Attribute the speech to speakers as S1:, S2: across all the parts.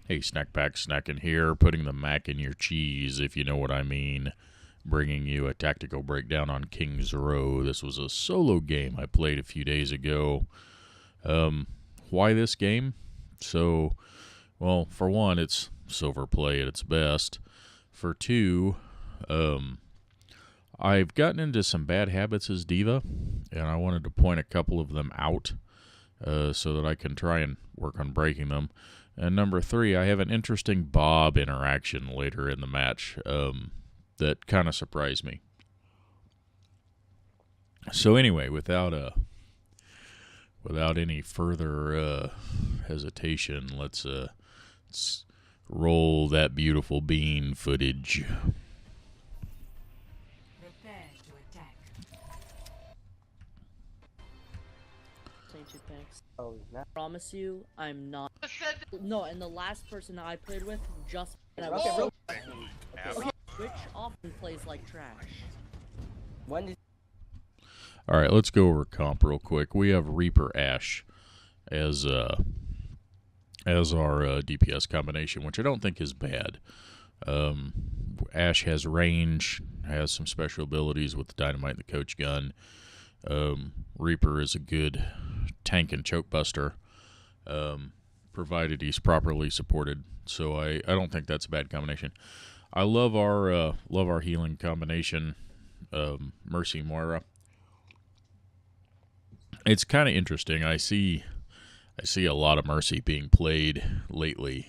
S1: Hey, Snack Pack, snacking here, putting the mac in your cheese, if you know what I mean. Bringing you a tactical breakdown on Kings Row. This was a solo game I played a few days ago. Why this game? So, well, for one, it's silver play at its best. For two, I've gotten into some bad habits as D.Va, and I wanted to point a couple of them out so that I can try and work on breaking them. And number three, I have an interesting Bob interaction later in the match that kind of surprised me. So anyway, without any further hesitation, let's roll that beautiful bean footage.
S2: Prepare to attack.
S3: Oh, no.
S4: Promise you, I'm not. No, and the last person I played with just.
S3: Okay,
S4: Twitch often plays like trash.
S3: when did
S1: All right, let's go over comp real quick. We have Reaper Ashe as our DPS combination, which I don't think is bad. Ashe has range, has some special abilities with the dynamite and the coach gun. Reaper is a good tank and choke buster, provided he's properly supported. So I don't think that's a bad combination. I love our healing combination, Mercy Moira. It's kind of interesting. I see a lot of Mercy being played lately.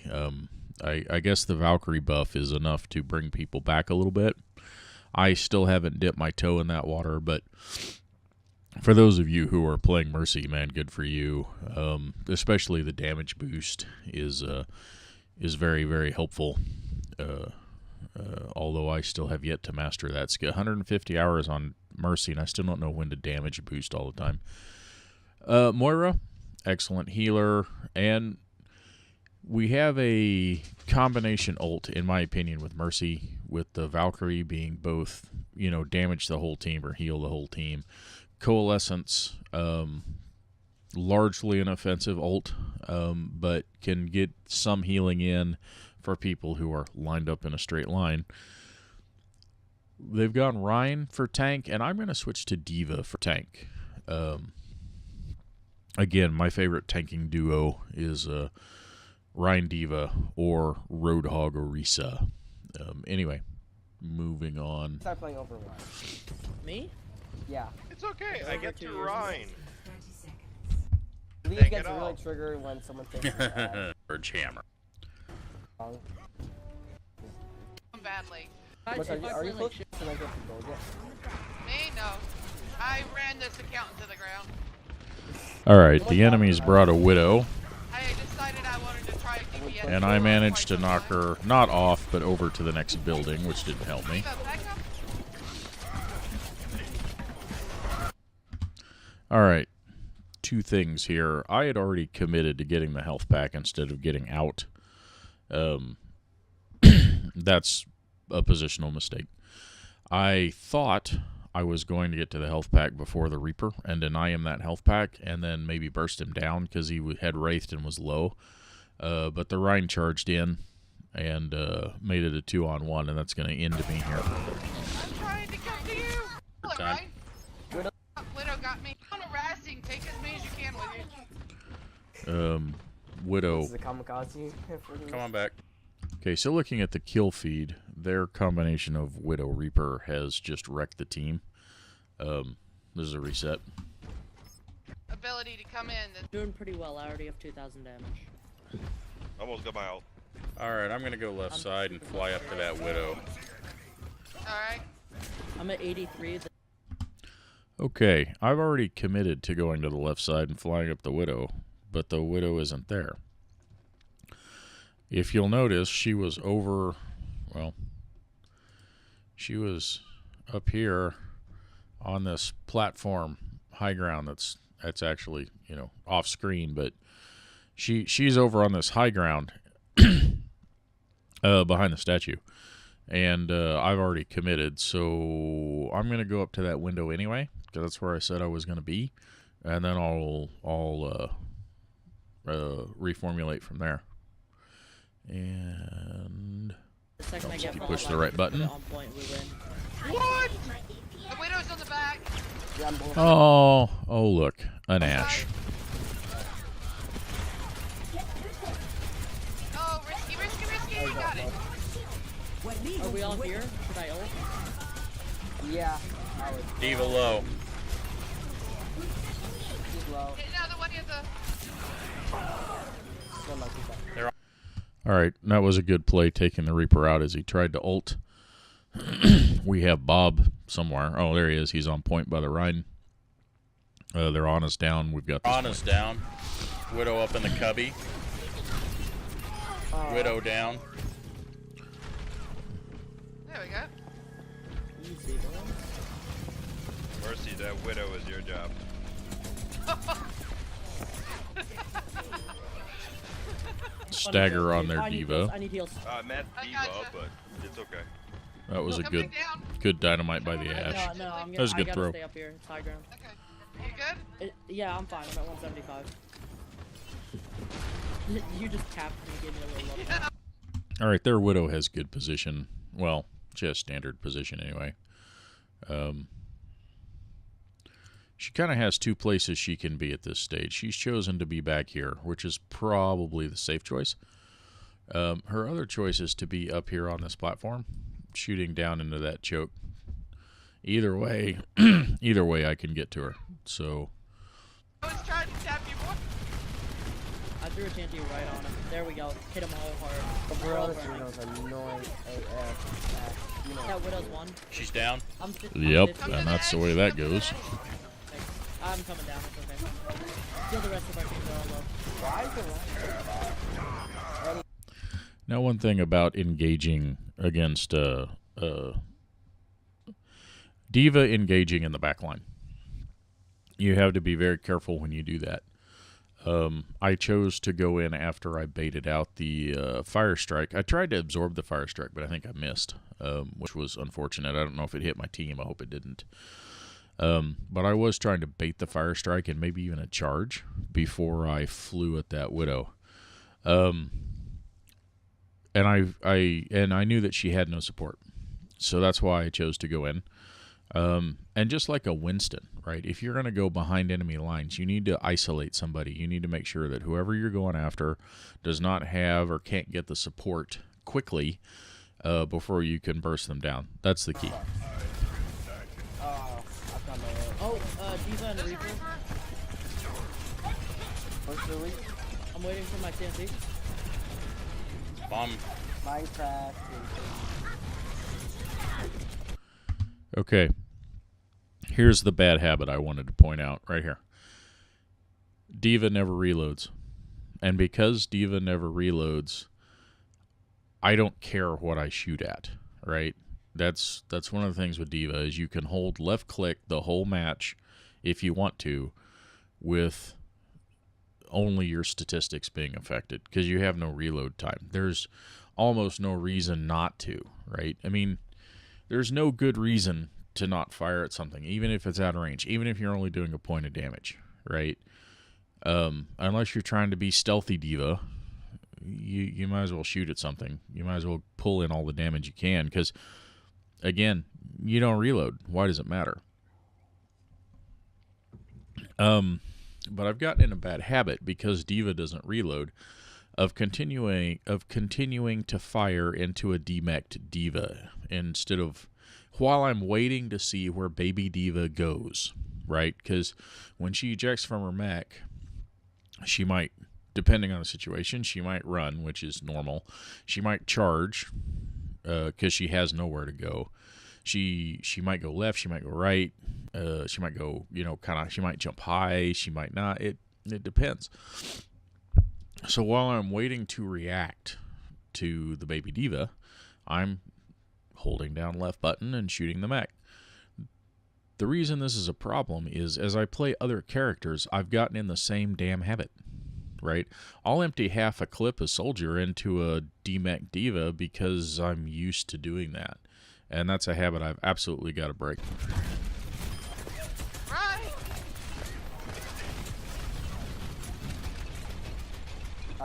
S1: I guess the Valkyrie buff is enough to bring people back a little bit. I still haven't dipped my toe in that water, but for those of you who are playing Mercy, man, good for you. Especially the damage boost is very, very helpful. Although I still have yet to master that skill. 150 hours on Mercy, and I still don't know when to damage boost all the time. Moira, excellent healer, and we have a combination ult, in my opinion, with Mercy, with the Valkyrie being both, damage the whole team or heal the whole team. Coalescence, largely an offensive ult, but can get some healing in for people who are lined up in a straight line. They've gone Rein for tank, and I'm going to switch to D.Va for tank. Again, my favorite tanking duo is Rein D.Va or Roadhog Orisa. Anyway, moving on.
S3: start playing Overwatch?
S4: Me?
S3: Yeah.
S5: It's okay.
S4: It's
S5: I
S4: over
S5: get
S4: 2
S5: to
S4: years.
S5: Rhine.
S2: 30 seconds.
S3: Leave
S5: Take
S3: gets
S5: it
S3: really
S5: off.
S3: triggered when someone thinks it's bad.
S1: Urge Hammer.
S3: Wrong.
S6: Badly.
S4: Guys,
S3: Are
S4: if
S3: you,
S4: I
S3: are you
S4: play
S3: close
S4: like shit,
S3: to like get the gold yet?
S6: Me? No. I ran this account into the ground.
S1: All right, the enemy's brought a Widow,
S6: I decided I wanted to try DPS.
S1: and I managed to knock her not off, but over to the next building, which didn't help me. All right, two things here. I had already committed to getting the health pack instead of getting out. That's a positional mistake. I thought I was going to get to the health pack before the Reaper and deny him that health pack and then maybe burst him down because he had wraithed and was low. But the Rhine charged in and made it a 2-on-1, and that's going to end me here.
S6: I'm trying to come to you. Look,
S1: Okay.
S6: right?
S3: Widow.
S6: Widow got me. I'm harassing. Take as many as you can with you.
S1: Widow.
S3: This is a kamikaze. for the-
S1: Come on back. Okay, so looking at the kill feed, their combination of Widow Reaper has just wrecked the team. This is a reset.
S6: Ability to come in.
S4: doing pretty well. I already have 2,000 damage.
S5: Almost got my ult.
S1: All right, I'm going to go left side and fly up to that Widow.
S6: Alright.
S4: I'm at 83.
S1: Okay, I've already committed to going to the left side and flying up the Widow, but the Widow isn't there. If you'll notice, she was she was up here on this platform, high ground that's actually, off screen, but she's over on this high ground behind the statue. And I've already committed, so I'm going to go up to that window anyway, because that's where I said I was going to be, and then I'll reformulate from there. And
S4: The second I
S1: Helps
S4: get
S1: if you
S4: ball
S1: push
S4: back,
S1: the right
S4: put
S1: button.
S4: it on point, we win.
S6: What? The widow's on the back.
S3: Yeah, I'm both.
S1: oh, look, an Ash.
S6: Oh, risky, risky, risky. You got it.
S4: Are we all here? Should I ult?
S3: Yeah, I was
S5: Diva low.
S3: slow.
S6: Hit another one near the.
S3: Still not too bad.
S1: All right, that was a good play taking the Reaper out as he tried to ult. We have Bob somewhere. Oh, there he is. He's on point by the Rhine. They're on us down. We've got this
S5: On us down. Widow up in the cubby. Widow down.
S6: There we go.
S4: Easy, bro.
S7: Mercy, that widow is your job.
S1: stagger on their
S4: I need heals,
S1: Diva.
S4: I need heals.
S7: I meant
S6: I
S7: Diva,
S6: gotcha.
S7: but it's okay.
S1: That was a
S6: Coming
S1: good
S6: down.
S1: dynamite by the Ash.
S4: No, I'm
S1: That
S4: gonna,
S1: was a
S4: I
S1: good
S4: gotta
S1: throw.
S4: stay up here. It's high ground.
S6: Okay. You good?
S4: Yeah, I'm fine. I'm at 175. You just tapped me and gave me a little look.
S6: Yeah.
S1: All right, their Widow has good position. Well, she has standard position anyway. She kind of has two places she can be at this stage. She's chosen to be back here, which is probably the safe choice. Her other choice is to be up here on this platform, shooting down into that choke. Either way, either way, I can get to her. So
S6: I was trying to tap you more.
S4: I threw a TNT right on him. There we go. Hit him all hard.
S3: The
S4: They're all
S3: bro,
S4: burning.
S3: Widow's annoying AF. You know.
S4: That Widow's one.
S5: She's down.
S4: I'm
S1: yep,
S4: 50.
S1: and that's the way that goes.
S4: Thanks. I'm coming down. It's okay. Kill the rest of our team. They're all low.
S3: Why is it
S1: Now, one thing about engaging against Diva engaging in the back line. You have to be very careful when you do that. I chose to go in after I baited out the Fire Strike. I tried to absorb the Fire Strike, but I think I missed, which was unfortunate. I don't know if it hit my team. I hope it didn't. But I was trying to bait the Fire Strike and maybe even a charge before I flew at that Widow. And I knew that she had no support, so that's why I chose to go in. And just like a Winston, right? If you're going to go behind enemy lines, you need to isolate somebody. You need to make sure that whoever you're going after does not have or can't get the support quickly before you can burst them down. That's the key.
S3: I've got my
S4: Oh, Diva and
S6: There's a
S4: Reaper.
S6: Reaper.
S3: What's the week?
S4: I'm waiting for my TNT.
S5: Bomb.
S3: Minecraft.
S1: Okay. Here's the bad habit I wanted to point out right here. Diva never reloads. And because Diva never reloads, I don't care what I shoot at, right? That's one of the things with Diva is you can hold left click the whole match if you want to with only your statistics being affected because you have no reload time. There's almost no reason not to, right? I mean, there's no good reason to not fire at something, even if it's out of range, even if you're only doing a point of damage, right? Unless you're trying to be stealthy Diva, you might as well shoot at something. You might as well pull in all the damage you can because, again, you don't reload. Why does it matter? But I've gotten in a bad habit because Diva doesn't reload of continuing to fire into a demeched Diva instead of while I'm waiting to see where baby Diva goes, right? Because when she ejects from her mech, she might, depending on the situation, she might run, which is normal. She might charge because she has nowhere to go. She might go left, she might go right, she might go, she might jump high, she might not. It depends. So while I'm waiting to react to the baby Diva, I'm holding down left button and shooting the mech. The reason this is a problem is as I play other characters, I've gotten in the same damn habit, right? I'll empty half a clip of soldier into a demech Diva because I'm used to doing that. And that's a habit I've absolutely got to break.
S6: Right.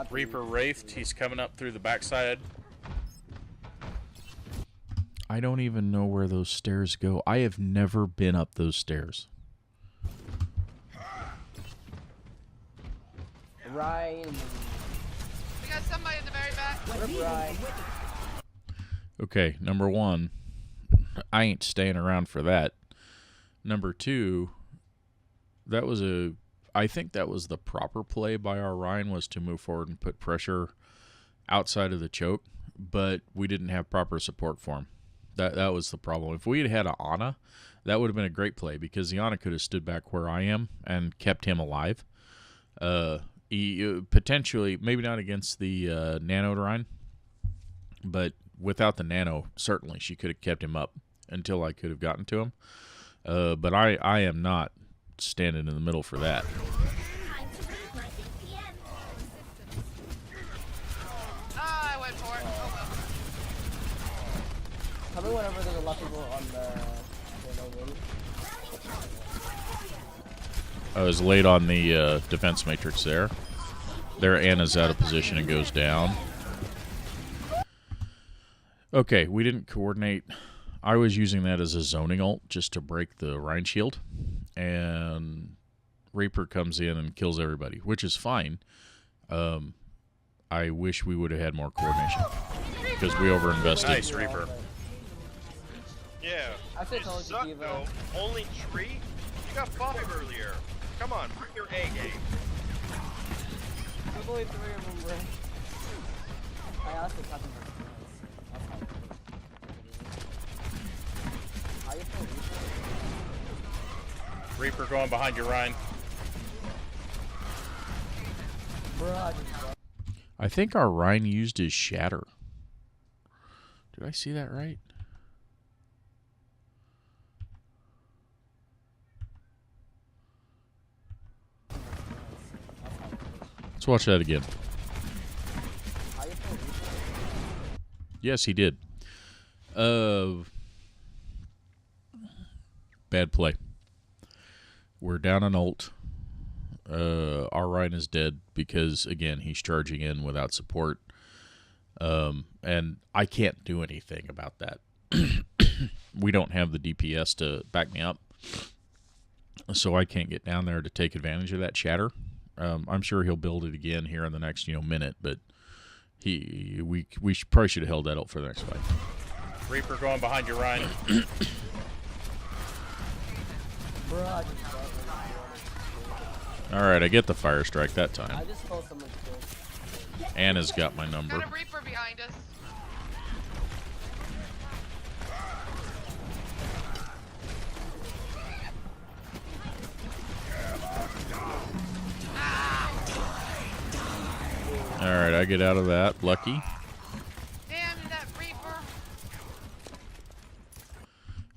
S5: Reaper Wraithed. He's coming up through the backside.
S1: I don't even know where those stairs go. I have never been up those stairs.
S3: Ryan.
S6: We got somebody in the very back.
S3: Rip Ryan.
S1: Okay, number one, I ain't staying around for that. Number two, I think that was the proper play by our Ryan, was to move forward and put pressure outside of the choke, but we didn't have proper support for him. That was the problem. If we had had an Ana, that would have been a great play, because the Ana could have stood back where I am and kept him alive. He potentially, maybe not against the Nano Ryan, but without the Nano, certainly she could have kept him up until I could have gotten to him. But I am not standing in the middle for that.
S6: Ah, I went for it. Oh well.
S3: Tell me whenever there's a lot of people on the wing.
S1: I was late on the defense matrix there. There, Anna's out of position and goes down. Okay, we didn't coordinate. I was using that as a zoning ult just to break the Rhine shield. And Reaper comes in and kills everybody, which is fine. I wish we would have had more coordination, because we overinvested.
S5: Nice, Reaper.
S7: Yeah.
S3: I said
S7: You
S3: told you,
S7: suck,
S3: Diva.
S7: though. Only 3? You got 5 earlier. Come on, bring your A game.
S3: There's only 3 of them, bro. I asked if nothing. How you feel, Reaper?
S5: Reaper going behind you, Ryan.
S3: Bro, I just
S1: I think our Rhine used his shatter. Did I see that right? Let's watch that again.
S3: how you feel, Reaper?
S1: Yes, he did. Bad play. We're down an ult. Our Rhine is dead because, again, he's charging in without support. And I can't do anything about that. We don't have the DPS to back me up. So I can't get down there to take advantage of that shatter. I'm sure he'll build it again here in the next minute, but we probably should have held that ult for the next fight.
S5: Reaper going behind you, Ryan.
S3: Bro, I just
S1: All right, I get the fire strike that
S3: I
S1: time.
S3: just stole someone's kill.
S1: Anna's got my number.
S6: Got a Reaper behind us.
S1: All right, I get out of that. Lucky.
S6: Damn that Reaper.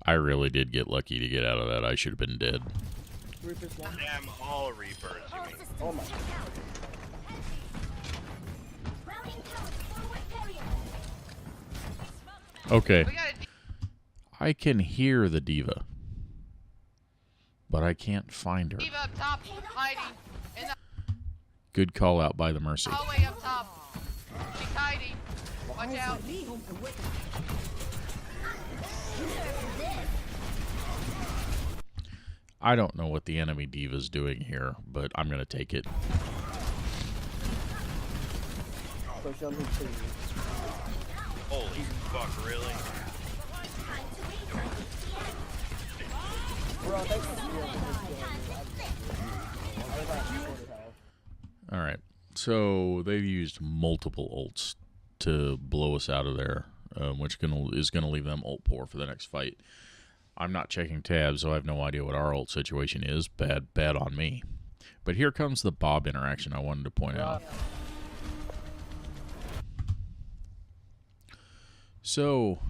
S1: I really did get lucky to get out of that. I should have been dead.
S4: Reaper's one.
S7: Damn all Reapers, you mean.
S3: Oh my.
S1: Okay,
S6: We got a
S1: I can hear the diva, but I can't find her.
S6: Diva up top, hiding. In the
S1: Good call out by the Mercy.
S6: hallway up top. She's hiding. Watch out.
S1: I don't know what the enemy diva's doing here, but I'm going to take it.
S3: Push on him too.
S7: Holy fuck, really?
S3: Bro, thanks for killing me.
S1: All right. So they've used multiple ults to blow us out of there, which is going to leave them ult poor for the next fight. I'm not checking tabs, so I have no idea what our ult situation is. Bad on me. But here comes the Bob interaction I wanted to point out. So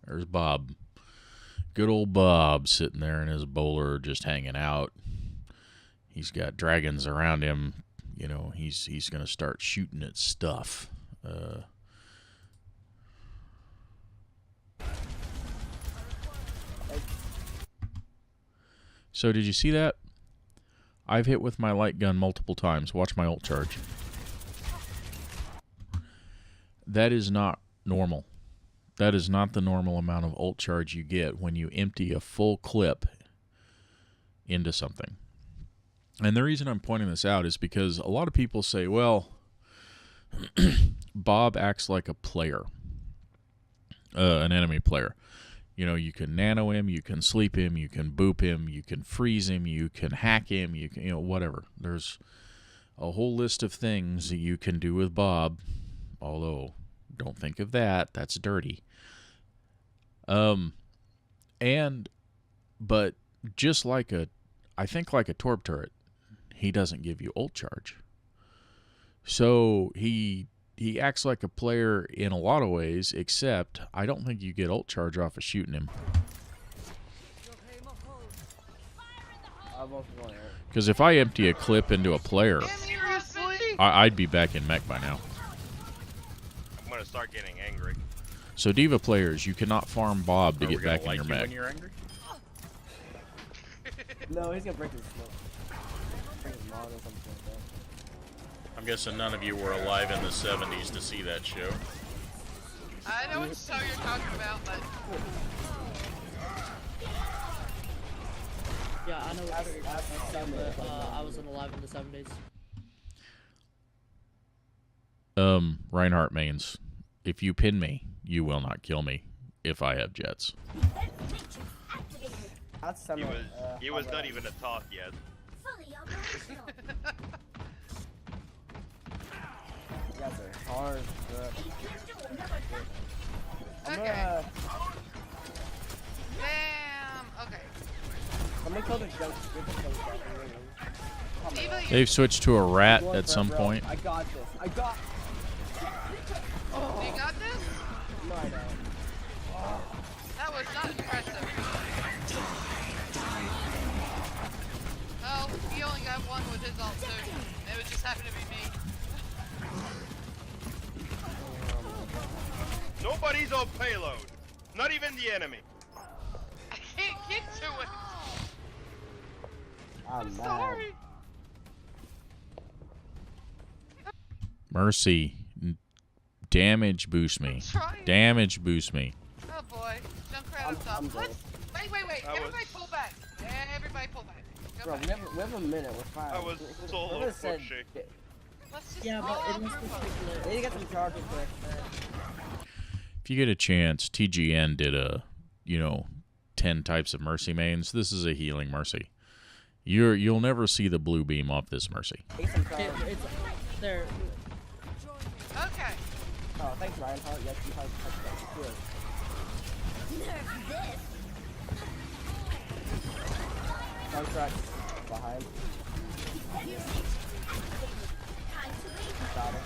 S1: there's Bob. Good old Bob sitting there in his bowler just hanging out. He's got dragons around him. You know, he's going to start shooting at stuff. So did you see that? I've hit with my light gun multiple times. Watch my ult charge. That is not normal. That is not the normal amount of ult charge you get when you empty a full clip into something. And the reason I'm pointing this out is because a lot of people say, well, Bob acts like a player, an enemy player. You know, you can nano him, you can sleep him, you can boop him, you can freeze him, you can hack him, you can, whatever. There's a whole list of things that you can do with Bob, although don't think of that. That's dirty. But just like I think like a Torb turret, he doesn't give you ult charge. So he acts like a player in a lot of ways, except I don't think you get ult charge off of shooting him. Because if I empty a clip into a player, I'd be back in mech by now.
S7: I'm gonna start getting angry.
S1: So D.Va players, you cannot farm Bob to
S5: Are we
S1: get
S5: gonna
S1: back in
S5: like
S1: your
S5: you
S1: mech.
S5: when you're angry?
S3: No, he's gonna break his smoke. Break his mod or something like that.
S5: I'm guessing none of you were alive in the 70s to see that show.
S6: I know what show you're talking about, but
S4: Yeah, I know what you're talking about, but I wasn't alive in the 70s.
S1: Reinhardt mains, if you pin me, you will not kill me if I have jets.
S3: That's some,
S7: He was not even a talk yet.
S3: You guys are hard, bro. I'm
S6: Okay.
S3: gonna,
S6: damn. Okay.
S3: I'm gonna kill the junk.
S6: D.Va, you
S1: They've switched to a rat at some point.
S3: I got this. I got.
S6: you got this?
S3: No, I don't.
S6: That was not impressive. Oh, he only got one with his ult too. It would just happen to be me.
S7: Nobody's on payload. Not even the enemy.
S6: I can't get to it.
S3: I'm mad.
S6: Sorry.
S1: Mercy, damage boost me.
S6: Trying.
S1: Damage boost me.
S6: Oh boy. Junkrat up top.
S3: I'm
S6: Let's. Wait.
S7: I was-
S6: Everybody pull back. Everybody pull back. Go
S3: Bro,
S6: back.
S3: we have a minute. We're fine.
S7: I was solo
S3: Whoever said-
S7: pushy.
S6: Let's just
S4: Yeah,
S6: roll
S4: but it
S6: over
S4: must be
S6: them.
S4: split.
S3: They need to get some charges quick.
S1: If you get a chance, TGN did 10 types of Mercy mains. This is a healing Mercy. You'll never see the blue beam off this Mercy.
S3: Take some charges.
S4: It's there.
S6: Okay.
S3: Oh, thanks, Reinhardt. Yes, you have good. Contract behind. Got it.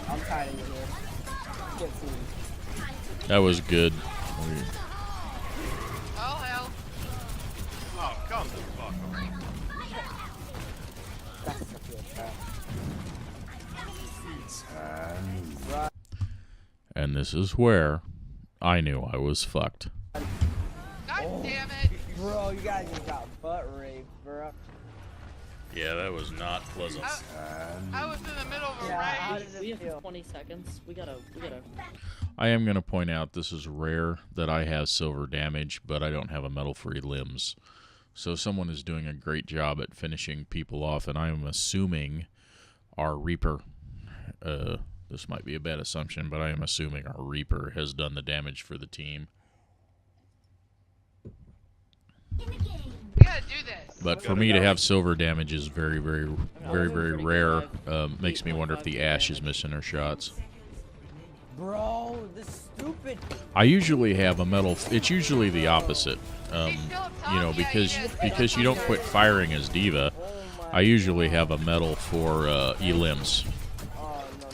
S3: I'm tired of you here. Can't see me.
S1: That was good.
S6: Oh hell.
S7: Oh, come the fuck on.
S3: That's such a good trap.
S1: And this is where I knew I was fucked.
S6: God
S3: Oh.
S6: damn it.
S3: Bro, you guys just got butt raped, bro.
S5: Yeah, that was not pleasant.
S6: I was in the middle of a
S3: Yeah, how
S6: raid.
S3: did it
S4: We
S3: feel?
S4: have 20 seconds. We gotta.
S1: I am going to point out this is rare that I have silver damage, but I don't have a metal-free limbs. So someone is doing a great job at finishing people off, and I am assuming our Reaper, this might be a bad assumption, but I am assuming our Reaper has done the damage for the team.
S6: We gotta do this.
S1: But for me to have silver damage is very, very, very, very rare. Makes me wonder if the Ashe is missing her shots.
S3: Bro, this stupid.
S1: I usually have a metal. It's usually the opposite. Because you don't quit firing as D.Va.
S3: Oh my.
S1: I usually have a medal for elims.
S3: Oh, no.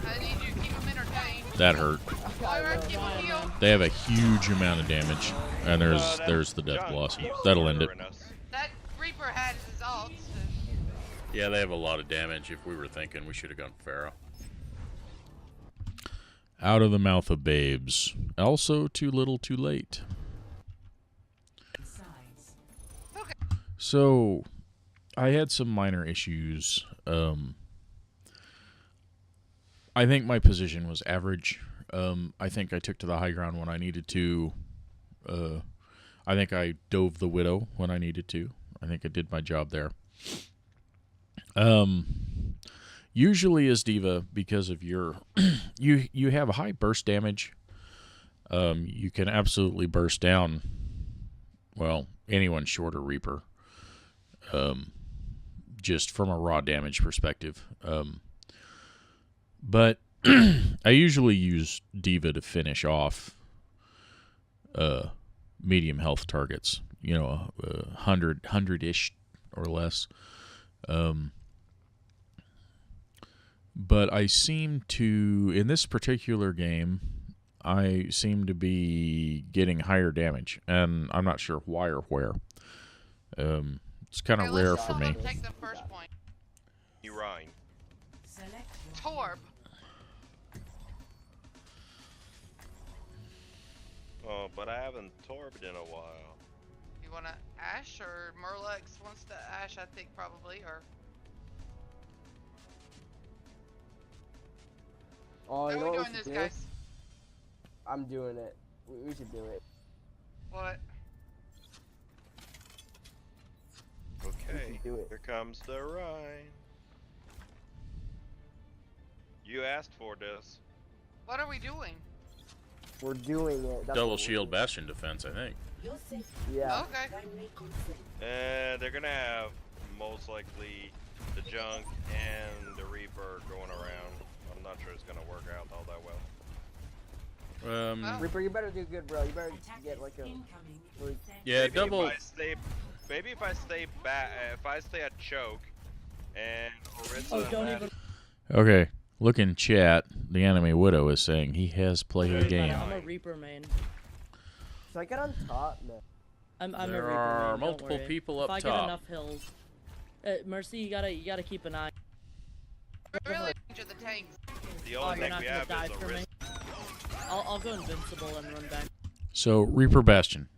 S6: I need you to keep them entertained.
S1: That hurt.
S6: Moira, keep them healed.
S1: They have a huge amount of damage, and there's the death
S7: John
S1: velocity.
S7: keeps
S1: That'll end it.
S7: murdering us.
S6: That Reaper had his ult.
S5: Yeah, they have a lot of damage. If we were thinking, we should have gone Pharaoh.
S1: Out of the mouth of babes. Also, too little, too late.
S2: Sides.
S1: So, I had some minor issues. I think my position was average. I think I took to the high ground when I needed to. I think I dove the Widow when I needed to. I think I did my job there. Usually as D.Va, because of your you have a high burst damage, you can absolutely burst down, well, anyone short of Reaper, just from a raw damage perspective. But I usually use D.Va to finish off medium health targets, 100-ish or less. But I seem to, in this particular game, I seem to be getting higher damage, and I'm not sure why or where. It's kind of rare for me.
S6: Take the first point.
S7: You Rhine.
S2: Select your
S6: Torb.
S7: Oh, but I haven't torbed in a while.
S6: You wanna Ash or Merlex wants to Ash? I think probably or.
S3: Oh,
S6: How
S3: you
S6: are
S3: know
S6: we
S3: what
S6: doing
S3: we
S6: this,
S3: should do?
S6: guys?
S3: I'm doing it. We should do it.
S6: What?
S7: Okay,
S3: do it.
S7: here comes the Rhine. You asked for this.
S6: What are we doing?
S3: We're doing it. That's
S5: Double
S3: what we're
S5: shield
S3: doing.
S5: bastion defense, I think.
S3: Yeah.
S6: Okay.
S7: And they're gonna have most likely the Junk and the Reaper going around. I'm not sure it's gonna work out all that well.
S6: Oh.
S3: Reaper, you better do good, bro. You better get like a.
S2: incoming.
S3: Really-
S5: Yeah,
S7: Maybe
S5: double.
S7: Maybe if I stay back, if I stay at choke, and Orisa.
S4: Oh, don't even.
S1: Okay, look in chat. The enemy Widow is saying he has played the game.
S4: I'm a Reaper main.
S3: Should I get on top? No.
S4: I'm a
S5: There
S4: Reaper
S5: are
S4: main, don't
S5: multiple
S4: worry.
S5: people
S4: if
S5: up
S4: I
S5: top.
S4: get enough hills. Mercy, you gotta keep an eye.
S6: Really range of the tanks.
S7: The
S4: Oh,
S7: only
S4: you're
S7: thing
S4: not
S7: we
S4: gonna
S7: have
S4: die
S7: is
S4: for me.
S7: Orisa.
S4: I'll go invincible and run back.
S1: So, Reaper Bastion.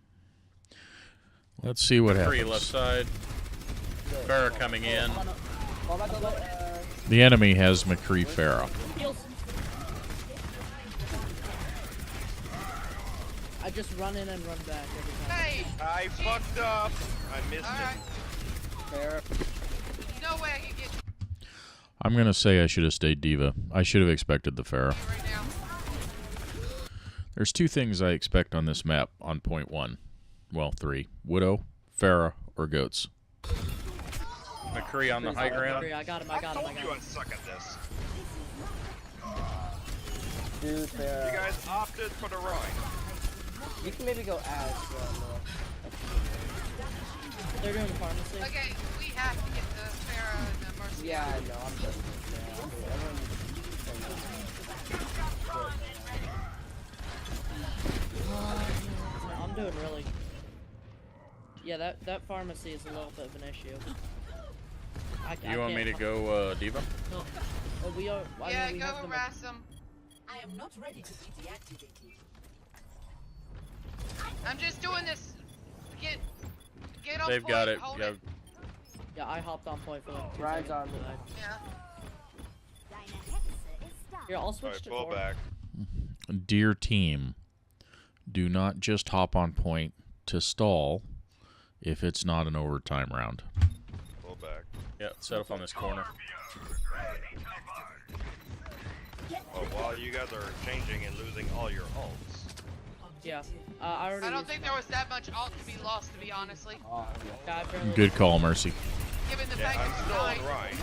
S1: Let's see what
S5: Three
S1: happens.
S5: left side. Farah coming in.
S3: Oh, I'm about to
S1: The enemy has McCree Farah.
S4: Heals. I just run in and run back every time.
S6: Hey!
S7: I fucked up. I missed
S6: Alright.
S3: Fair.
S6: No way I can get you
S1: I'm going to say I should have stayed D.Va. I should have expected the Farah.
S6: right now.
S1: There's two things I expect on this map on point one. Well, three. Widow, Farah, or Goats.
S5: McCree on the high ground.
S4: I got him, I got him, I
S7: it.
S4: got
S7: You
S4: him.
S7: I suck at this.
S3: Dude,
S7: You
S3: fair.
S7: guys opted for the Rhine.
S3: You can maybe go Ash.
S4: They're doing pharmacy.
S6: Okay, we have to get the Farah and the Mercy.
S3: Yeah, I know. I'm just.
S4: I'm doing really. Yeah, that pharmacy is a little bit of an issue. I
S5: You want me to
S4: can't-
S5: go
S4: Oh,
S5: D.Va?
S4: we are. I
S6: Yeah,
S4: mean, we
S6: go
S4: have them.
S6: harass them.
S2: I am not ready to be deactivated.
S6: I'm just doing this. Get on
S5: They've
S6: point,
S5: got it.
S6: hold
S5: Yeah,
S4: Yeah, I hopped on point for like 2
S3: Ryan's
S4: seconds.
S3: on me.
S6: Yeah.
S4: Here, I'll switch
S7: Alright,
S4: to
S7: pull
S4: Torb.
S7: back.
S1: Dear team, do not just hop on point to stall if it's not an overtime round.
S7: Pull back.
S5: yeah. Set up on this corner.
S7: Oh, while you guys are changing and losing all your ults.
S4: Yeah, I already.
S6: I don't
S4: used
S6: think
S4: mine.
S6: there was that much ult to be lost, to be honestly.
S3: Oh,
S4: Yeah, I barely-
S1: Good call, Mercy.
S6: Given the
S7: Yeah,
S6: fact
S7: I'm
S6: that
S7: still on
S6: nine.
S7: Rhine.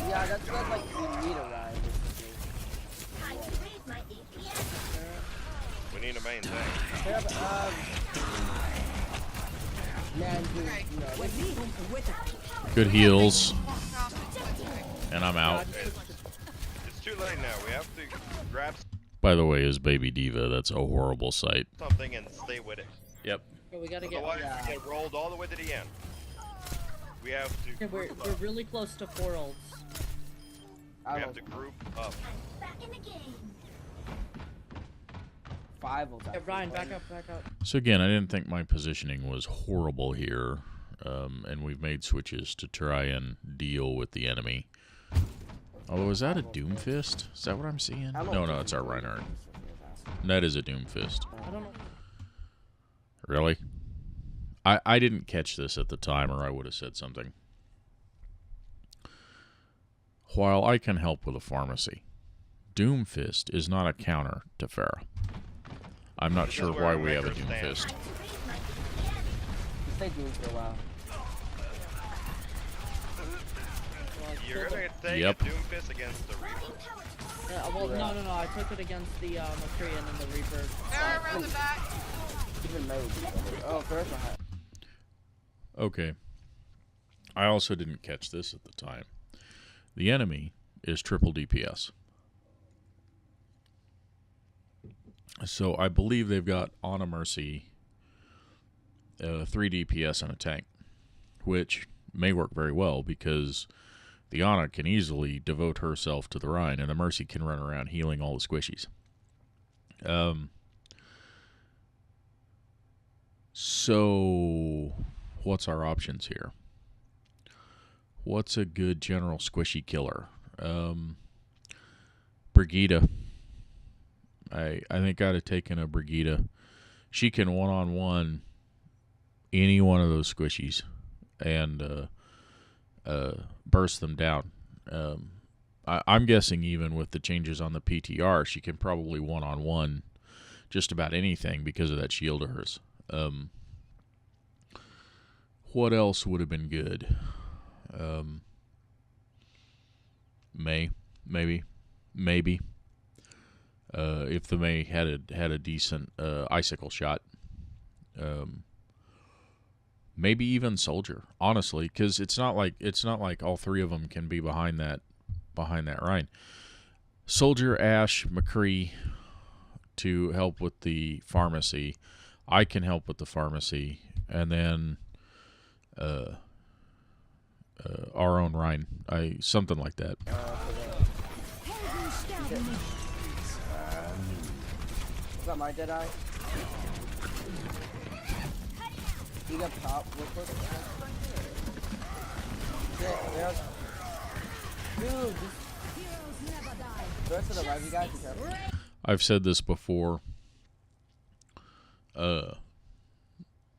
S3: yeah, that's good. Like you need a ride.
S7: We need a main tank.
S3: Fair, but, man, dude,
S6: Okay.
S3: you know,
S1: Good heals,
S6: Okay.
S1: and I'm out.
S7: It's too late now. We have to grab
S1: By the way, is Baby D.Va. That's a horrible sight.
S7: something and stay with it.
S5: Yep.
S4: Okay, we gotta get.
S7: Otherwise,
S3: yeah.
S7: we get rolled all the way to the end. We have to
S4: Okay, we're
S7: group up.
S4: really close to 4 ults.
S3: I
S7: We have
S3: was
S7: to group up.
S2: Back in the game.
S3: 5 will
S4: Okay, Ryan, back up, back up.
S1: So again, I didn't think my positioning was horrible here, and we've made switches to try and deal with the enemy. Although, is that a Doomfist? Is that what I'm seeing? No, it's our Reinhardt. That is a Doomfist.
S4: I don't know.
S1: Really? I didn't catch this at the time, or I would have said something. While I can help with a pharmacy, Doomfist is not a counter to Pharah. I'm not
S7: This is
S1: sure
S7: where
S1: why we have a
S7: Maker stands.
S1: Doomfist.
S3: Stay doing for a while.
S4: Well, I
S7: You're
S4: killed
S7: gonna
S4: him.
S7: take
S1: Yep.
S7: a Doomfist against the Reaper.
S4: Yeah, well, no, I took it against the McCree and then the Reaper.
S6: They're around the back.
S3: Even though. Oh, first one.
S1: Okay. I also didn't catch this at the time. The enemy is triple DPS. So I believe they've got on a Mercy 3 DPS and a tank, which may work very well because the Ana can easily devote herself to the Rhine and the Mercy can run around healing all the squishies. So what's our options here? What's a good general squishy killer? Brigitte. I think I'd have taken a Brigitte. She can one-on-one any one of those squishies and burst them down. I'm guessing even with the changes on the PTR, she can probably one-on-one just about anything because of that shield of hers. What else would have been good? Maybe. If the May had a decent icicle shot, maybe even Soldier. Honestly, because it's not like all 3 of them can be behind that Rhine. Soldier, Ashe, McCree to help with the pharmacy. I can help with the pharmacy, and then our own Rhine. Something like that.
S3: Is that my Deadeye? He got top. Look for Dude, the rest of the live, you guys be careful.
S1: I've said this before.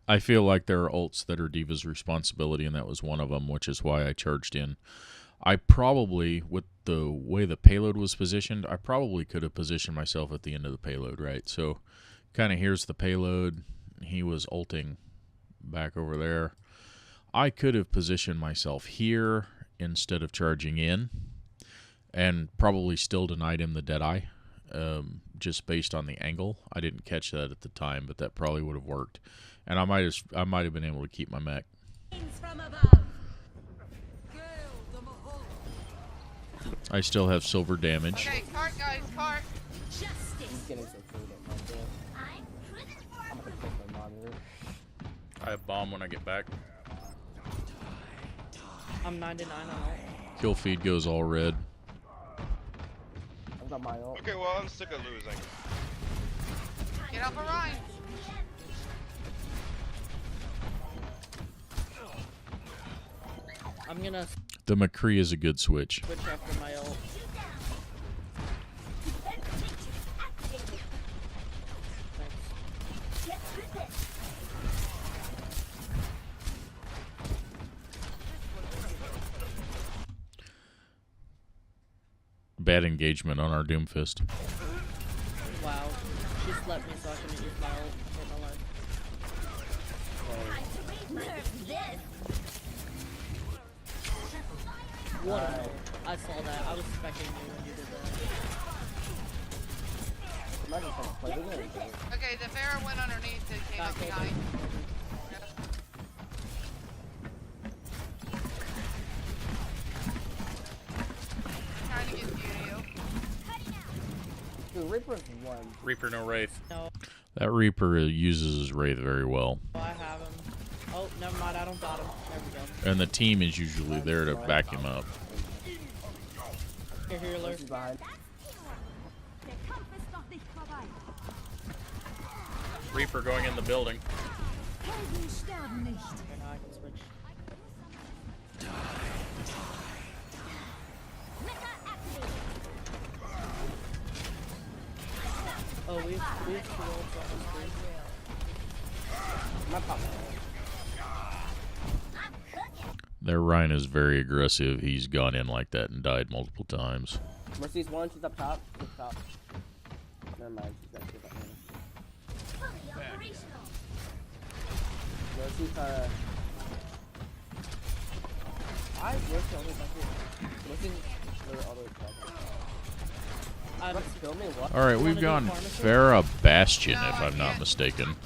S1: I feel like there are ults that are D.Va's responsibility, and that was one of them, which is why I charged in. I probably, with the way the payload was positioned, I probably could have positioned myself at the end of the payload, right? So, kind of here's the payload. He was ulting back over there. I could have positioned myself here instead of charging in, and probably still denied him the Deadeye, just based on the angle. I didn't catch that at the time, but that probably would have worked. And I might have been able to keep my mech. I still have silver damage.
S6: Okay, cart, guys, cart.
S3: He's getting so food at my door. I'm gonna click my monitor.
S5: I have bomb when I get back.
S4: I'm 99 on ult.
S1: Kill feed goes all red.
S3: I've got my ult.
S7: Okay, well, I'm sick of losing.
S6: Get off of Ryan.
S4: I'm gonna
S1: The McCree is a good switch.
S4: switch after my ult.
S1: Bad engagement on our Doomfist.
S4: Wow. She slept me so I couldn't use my ult for my life. What a ult. I saw that. I was expecting you when you did that.
S3: Imagine trying to play the game.
S6: Okay, the Pharah went underneath and came up
S4: Okay.
S6: behind. Trying to get to you.
S3: Dude, Reaper's one.
S5: Reaper, no Wraith.
S4: No,
S1: That Reaper uses his Wraith very well.
S4: I have him. Oh, never mind. I don't got him. There we go.
S1: And the team is usually there to back him up.
S4: Here, healer.
S3: She's behind.
S5: Reaper going in the building.
S4: Okay, now I can switch. Oh, we have 2 ults on the screen.
S3: My pop.
S1: Their Ryan is very aggressive. He's gone in like that and died multiple times.
S3: Mercy's one. She's up top. She's up top. Never mind. She's actually up there. Mercy's where's the only back here? Mercy's literally all the way back. Let's kill me. What?
S1: All right, we've gone Farah Bastion, if I'm not mistaken.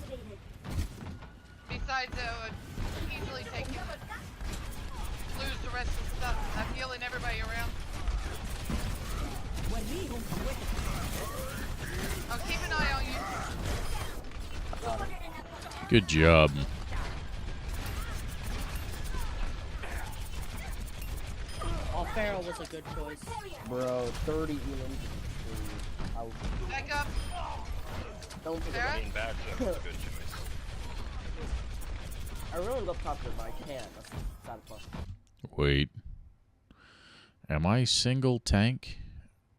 S6: Besides, easily take it. Lose the rest of the stuff. I'm healing everybody around. I'll keep an eye on you.
S1: Good job.
S4: Oh, Farrell was a good choice.
S3: Bro, 30 elims. Out.
S6: Back up.
S3: Don't take
S6: Farrah?
S3: it.
S7: Being back to a good choice.
S3: I really love top but I can't. That's sad plus.
S1: Wait. Am I single tank?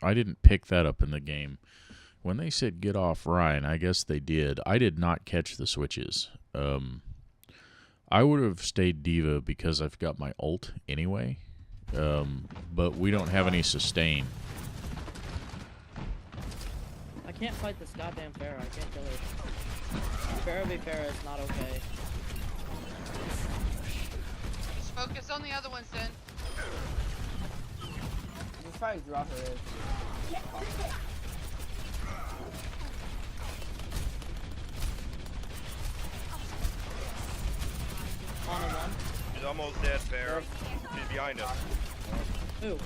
S1: I didn't pick that up in the game. When they said get off Ryan, I guess they did. I did not catch the switches. I would have stayed Diva because I've got my ult anyway. But we don't have any sustain.
S4: I can't fight this goddamn Farrah. I can't kill her. Farrah v. Farrah is not okay.
S6: Just focus on the other ones then.
S3: Just try and drop her in.
S4: On a one.
S7: She's almost dead, Farrah. She's behind us.
S4: Ooh.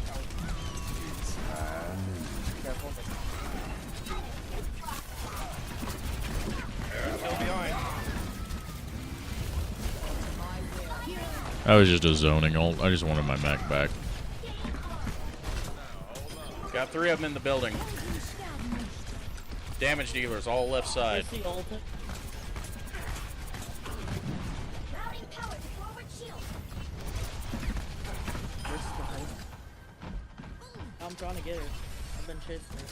S3: Careful.
S7: Farrah's still behind.
S1: That was just a zoning ult. I just wanted my mech back.
S5: Got 3 of them in the building. Damage dealers, all left side.
S4: Is he ulted? I'm trying to get her. I've been chasing her.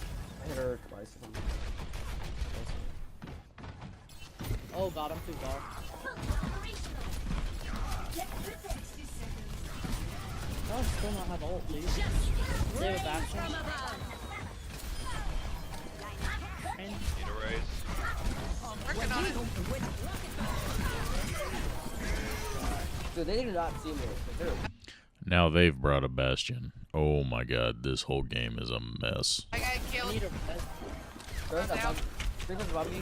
S3: I hit her twice.
S4: Oh god, I'm too far. Oh, I still not have ult, please. They have a Bastion.
S7: Need a raise.
S6: Working on it.
S3: Dude, they do not see me. They're
S1: Now they've brought a Bastion. Oh my god, this whole game is a mess.
S6: I gotta kill
S4: I need
S6: him.
S4: her.
S3: There's a
S6: down.
S3: bug. There's a buggy.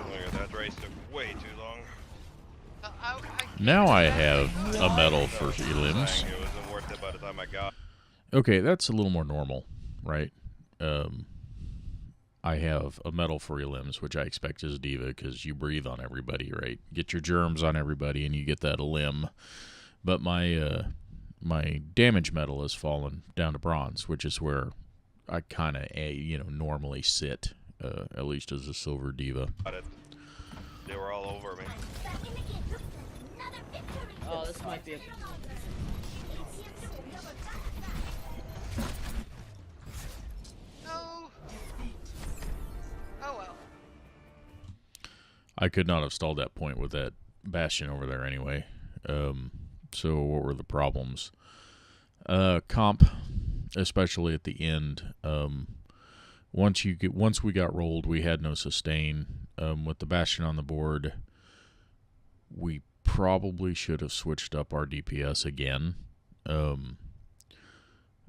S7: Look at that race took way too long.
S1: Now I have a medal for elims.
S7: Dang, it wasn't worth it by the time I got.
S1: Okay, that's a little more normal, right? I have a medal for elims, which I expect is Diva because you breathe on everybody, right? Get your germs on everybody, and you get that elim. But my my damage medal has fallen down to bronze, which is where I kind of normally sit, at least as a silver Diva.
S7: Got it. They were all over me.
S4: Oh, this might be a...
S6: No. Oh well.
S1: I could not have stalled that point with that Bastion over there anyway. So what were the problems? Comp, especially at the end. Once we got rolled, we had no sustain. With the Bastion on the board, we probably should have switched up our DPS again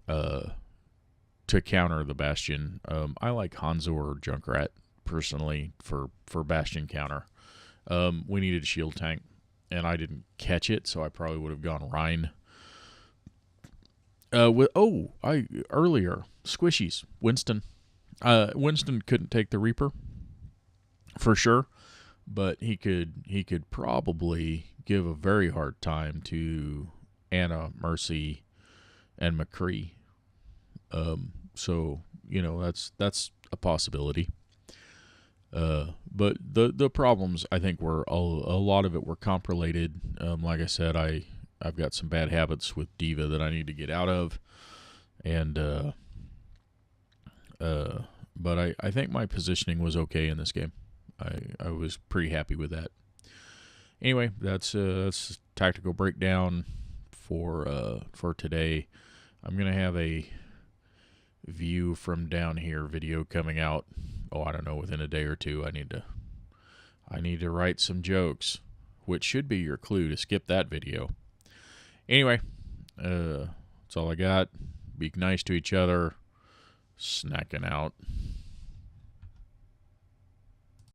S1: to counter the Bastion. I like Hanzo or Junkrat personally for Bastion counter. We needed a shield tank, and I didn't catch it, so I probably would have gone Rhine. Earlier squishies. Winston. Winston couldn't take the Reaper for sure, but he could probably give a very hard time to Anna, Mercy, and McCree. So that's a possibility. But the problems, I think, were a lot of it were comp related. Like I said, I've got some bad habits with D.Va that I need to get out of, and but I think my positioning was okay in this game. I was pretty happy with that. Anyway, that's tactical breakdown for today. I'm gonna have a view from down here video coming out. Oh, I don't know, within a day or two. I need to write some jokes, which should be your clue to skip that video. Anyway, that's all I got. Be nice to each other. Snacking out.